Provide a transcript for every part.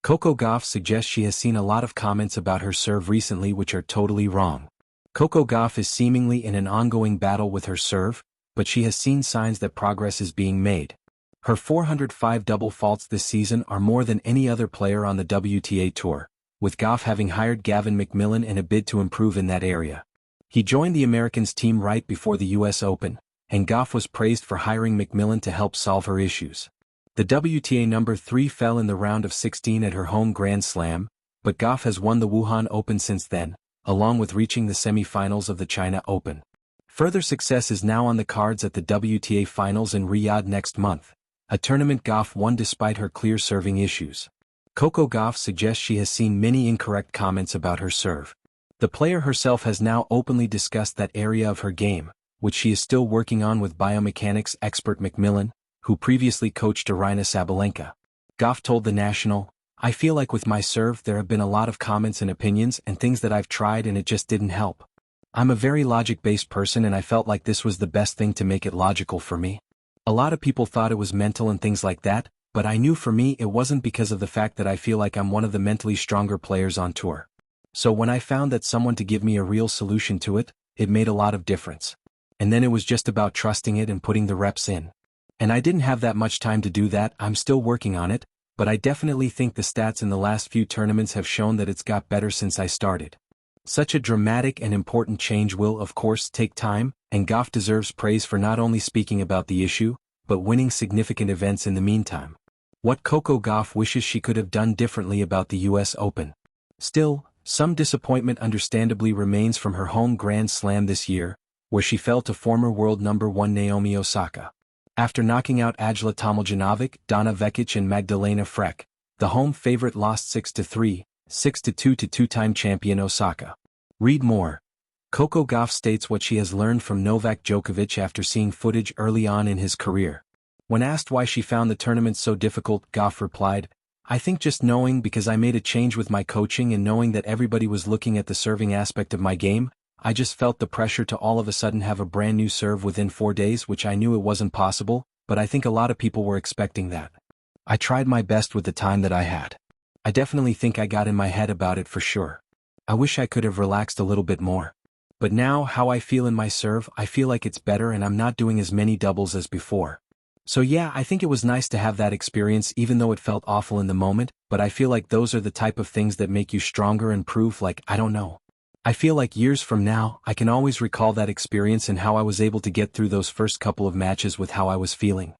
Coco Gauff suggests she has seen a lot of comments about her serve recently which are totally wrong. Coco Gauff is seemingly in an ongoing battle with her serve, but she has seen signs that progress is being made. Her 405 double faults this season are more than any other player on the WTA Tour, with Gauff having hired Gavin McMillan in a bid to improve in that area. He joined the Americans team right before the US Open, and Gauff was praised for hiring McMillan to help solve her issues. The WTA number 3 fell in the round of 16 at her home Grand Slam, but Gauff has won the Wuhan Open since then, along with reaching the semi-finals of the China Open. Further success is now on the cards at the WTA Finals in Riyadh next month, a tournament Gauff won despite her clear serving issues. Coco Gauff suggests she has seen many incorrect comments about her serve. The player herself has now openly discussed that area of her game, which she is still working on with biomechanics expert McMillan, who previously coached Aryna Sabalenka. Gauff told The National, "I feel like with my serve there have been a lot of comments and opinions and things that I've tried and it just didn't help. I'm a very logic-based person and I felt like this was the best thing to make it logical for me. A lot of people thought it was mental and things like that, but I knew for me it wasn't because of the fact that I feel like I'm one of the mentally stronger players on tour. So when I found that someone to give me a real solution to it, it made a lot of difference. And then it was just about trusting it and putting the reps in. And I didn't have that much time to do that. I'm still working on it, but I definitely think the stats in the last few tournaments have shown that it's got better since I started." Such a dramatic and important change will, of course, take time, and Gauff deserves praise for not only speaking about the issue, but winning significant events in the meantime. What Coco Gauff wishes she could have done differently about the US Open. Still, some disappointment understandably remains from her home Grand Slam this year, where she fell to former world number 1 Naomi Osaka. After knocking out Ajla Tomljanovic, Donna Vekic and Magdalena Frech, the home favorite lost 6-3, 6-2 to two-time champion Osaka. Read more. Coco Gauff states what she has learned from Novak Djokovic after seeing footage early on in his career. When asked why she found the tournament so difficult, Gauff replied, "I think just knowing because I made a change with my coaching and knowing that everybody was looking at the serving aspect of my game, I just felt the pressure to all of a sudden have a brand new serve within 4 days, which I knew it wasn't possible, but I think a lot of people were expecting that. I tried my best with the time that I had. I definitely think I got in my head about it for sure. I wish I could have relaxed a little bit more. But now how I feel in my serve, I feel like it's better and I'm not doing as many doubles as before. So yeah, I think it was nice to have that experience even though it felt awful in the moment, but I feel like those are the type of things that make you stronger and prove like, I don't know. I feel like years from now, I can always recall that experience and how I was able to get through those first couple of matches with how I was feeling."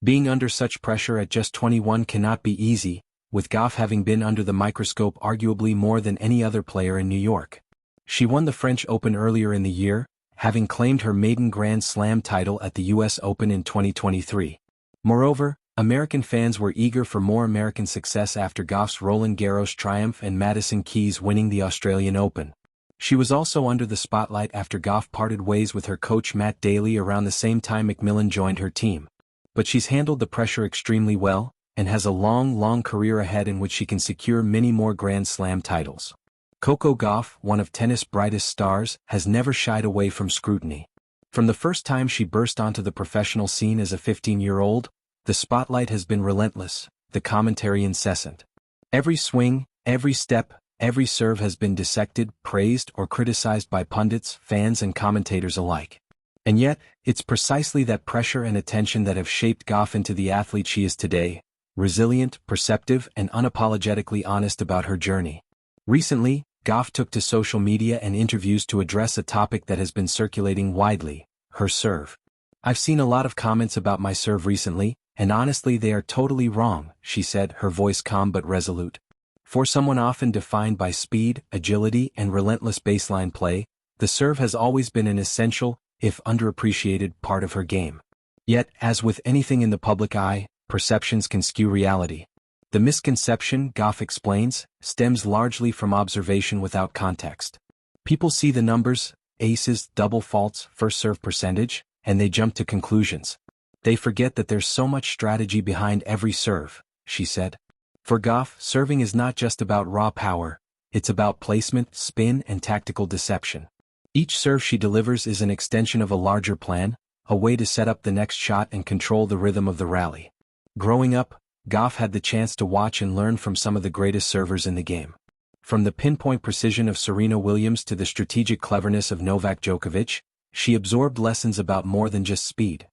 Being under such pressure at just 21 cannot be easy, with Gauff having been under the microscope arguably more than any other player in New York. She won the French Open earlier in the year, having claimed her maiden Grand Slam title at the US Open in 2023. Moreover, American fans were eager for more American success after Gauff's Roland Garros triumph and Madison Keys winning the Australian Open. She was also under the spotlight after Gauff parted ways with her coach Matt Daly around the same time McMillan joined her team. But she's handled the pressure extremely well, and has a long career ahead in which she can secure many more Grand Slam titles. Coco Gauff, one of tennis' brightest stars, has never shied away from scrutiny. From the first time she burst onto the professional scene as a 15-year-old, the spotlight has been relentless, the commentary incessant. Every swing, every step, every serve has been dissected, praised, or criticized by pundits, fans, and commentators alike. And yet, it's precisely that pressure and attention that have shaped Gauff into the athlete she is today, resilient, perceptive, and unapologetically honest about her journey. Recently, Gauff took to social media and interviews to address a topic that has been circulating widely, her serve. "I've seen a lot of comments about my serve recently, and honestly they are totally wrong," she said, her voice calm but resolute. For someone often defined by speed, agility, and relentless baseline play, the serve has always been an essential, if underappreciated, part of her game. Yet, as with anything in the public eye, perceptions can skew reality. The misconception, Gauff explains, stems largely from observation without context. People see the numbers, aces, double faults, first serve percentage, and they jump to conclusions. They forget that there's so much strategy behind every serve, she said. For Gauff, serving is not just about raw power, it's about placement, spin, and tactical deception. Each serve she delivers is an extension of a larger plan, a way to set up the next shot and control the rhythm of the rally. Growing up, Gauff had the chance to watch and learn from some of the greatest servers in the game. From the pinpoint precision of Serena Williams to the strategic cleverness of Novak Djokovic, she absorbed lessons about more than just speed.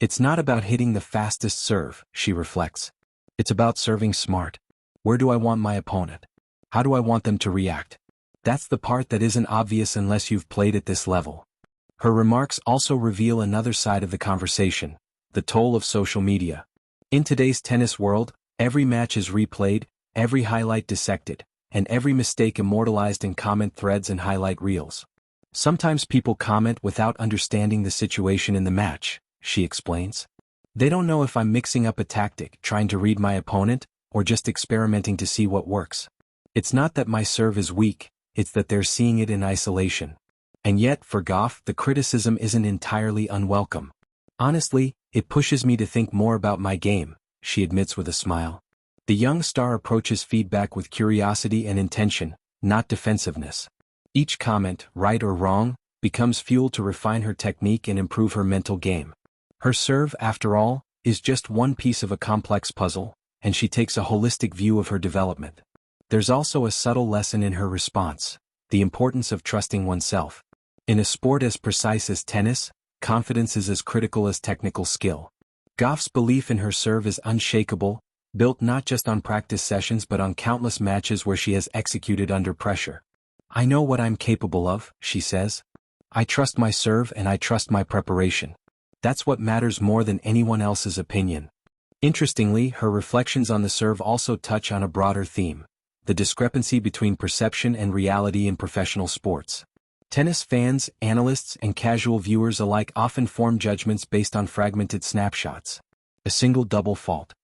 It's not about hitting the fastest serve, she reflects. It's about serving smart. Where do I want my opponent? How do I want them to react? That's the part that isn't obvious unless you've played at this level. Her remarks also reveal another side of the conversation, the toll of social media. In today's tennis world, every match is replayed, every highlight dissected, and every mistake immortalized in comment threads and highlight reels. Sometimes people comment without understanding the situation in the match, she explains. They don't know if I'm mixing up a tactic, trying to read my opponent, or just experimenting to see what works. It's not that my serve is weak, it's that they're seeing it in isolation. And yet, for Gauff, the criticism isn't entirely unwelcome. Honestly, it pushes me to think more about my game, she admits with a smile. The young star approaches feedback with curiosity and intention, not defensiveness. Each comment, right or wrong, becomes fuel to refine her technique and improve her mental game. Her serve, after all, is just one piece of a complex puzzle, and she takes a holistic view of her development. There's also a subtle lesson in her response, the importance of trusting oneself. In a sport as precise as tennis, confidence is as critical as technical skill. Gauff's belief in her serve is unshakable, built not just on practice sessions but on countless matches where she has executed under pressure. I know what I'm capable of, she says. I trust my serve and I trust my preparation. That's what matters more than anyone else's opinion. Interestingly, her reflections on the serve also touch on a broader theme, the discrepancy between perception and reality in professional sports. Tennis fans, analysts, and casual viewers alike often form judgments based on fragmented snapshots. A single double fault,